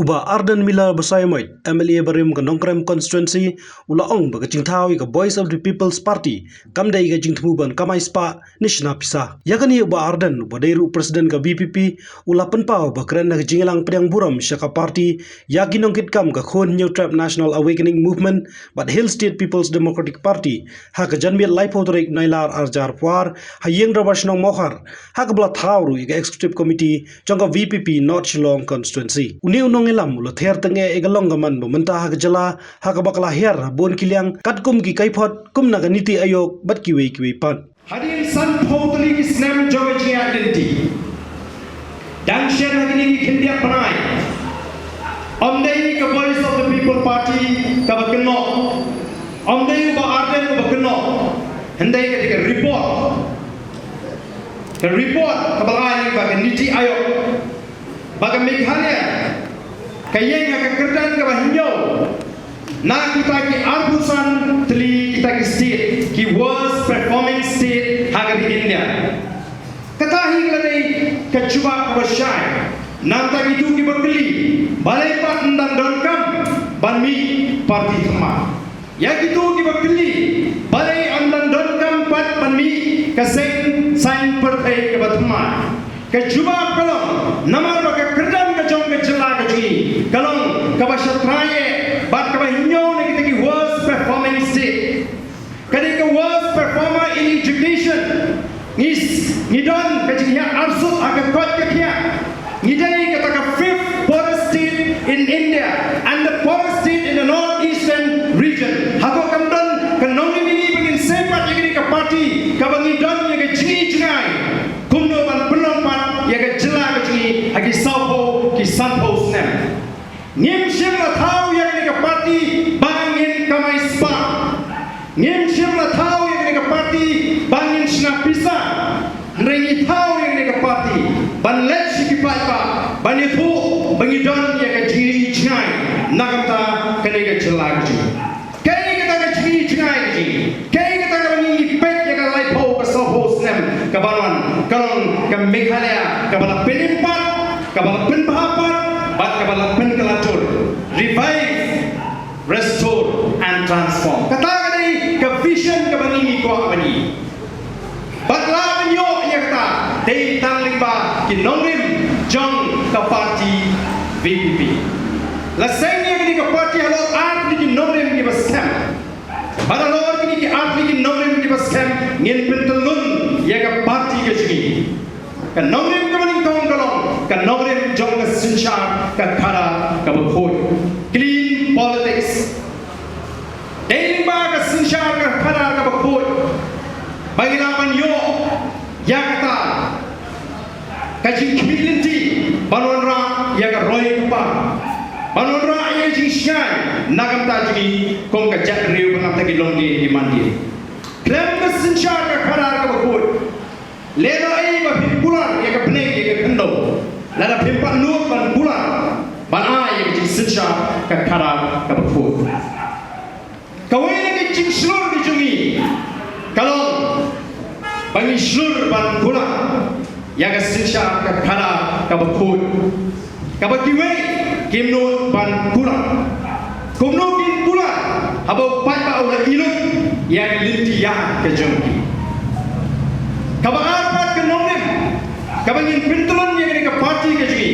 Uba Arden Mila Basaymoy, MLA Barim Nongkrem constituency, Ula Ong Bagachingtawi ka Voice of the People's Party, Kamday ka Jingtmuban Kamay Spa, Nishna Pisa. Yakani Uba Arden, Badairu President ka VPP, Ula Penpao Bakran na Jingalang Priang Buram Shaka Party, Yaginong Kitkam ka Khon New Trap National Awakening Movement, but Hill State People's Democratic Party, Haka Janmiat Laipotorik Nailar Arjar Puar, Hayeng Rabashnong Mohar, Haka Bla Thauru, Executive Committee, Jonga VPP North Shillong constituency. Ngelam ulah ther tenge egalong gaman mementa hak jala hak bakla her bon kiliang katkum ki kaipot kum naga niti ayok bat kiwe pan Hadirin san totally ki snam geometry identity dangshan hagini ki kindia panai omdei ka Voice of the People Party ka bakno omdei ba arden ka bakno hendai ka report ka balai ba niti ayok baga Meghalaya kayeng agak kerdan ke bahinyo na kita ki arbusan teli kita ki state ki worst performing state haga di India katahi kelani kecuba kebasyai nanta itu ki berkeli balai pak ndang donkam banmi parti thama ya gitu ki berkeli balai andang donkam pat banmi kaseng sain partai ke bathma kecuba kolom namar baka kerdan ke jong ke jela ke ji kalong kabashatraye bat kabahinyo ne kita ki worst performing state kadi ke worst performer in education ngidon ke jinya arsul aga kot ke kia ngidai kata ka fifth poorest state in India and the poorest state in the northeastern region hako kamdon ke nongi ini bangin sepat ye ke party kabangidon ye ke jingi jingai kumno ban penompat ye ke jela ke jingi agi saupo ki sanpo snem ngim shim la thau ye ke party bangin kamai spa ngim shim la thau ye ke party bangin shna pisa rengi thau ye ke party ban let ki pa ban itu bangidon ye ke jingi jingai nagamta kene ke jela ke jingi kai ke ta ke jingi jingai ke jingi kai ke ta ke bangi pet ye ke lai po ke saupo snem ke balwan kalong ke Meghalaya ke bala penimpat ke bala penpahapat bat ke bala penkelatur revive restore and transform kata kali ke vision ke bangi ko abani bat la banyo ye kata dei tanglimba ki nongrim jong ke party VPP la sengye ni ke party halo art ni nongrim ki baskem baralor ni ki art ni nongrim ki baskem ngin pentelun ye ke party ke jigi ka nongrim ke bani kong kalong ka nongrim jong ke sinchar ka khara ka bkhoi clean politics dei ba ka sinchar ka khara ka bkhoi bagila banyo ya kata kaji community banonra ya ka roy pa banonra ya jing shan nagam ta jigi kong ka jat riu bangam ta ki longdi di mandi klem ka sinchar ka khara ka bkhoi leno ai ba pimpulan ya ka bne ya ka khando lada pimpan nur ban bulan ban ai ya jing sinchar ka khara ka bkhoi kawai ni jing slur di jungi kalong bangi slur ban bulan ya ka sinchar ka khara ka bkhoi ka bakiwe kimno ban bulan kumno kin bulan abo pai ba ula ilut ya linti ya ka jungi kabar pat ke nongrim kabangin pintulun ye ke party ke ji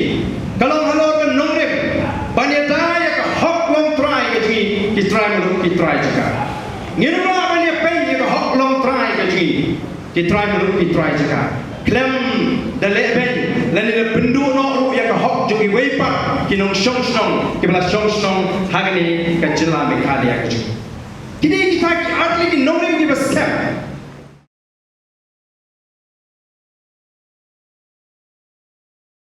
kalau halo ke nongrim banyata ya ke hok long try ke ji ki try jaka ngirma banya pen ye ke hok long try ke ji ki try jaka klem dale ben lani le pendu no ru ya ke hok jogi weipa ki nong shong ki bala shong hagani ke jila Meghalaya ke ji kini kita ki atli ki nongrim ki baskem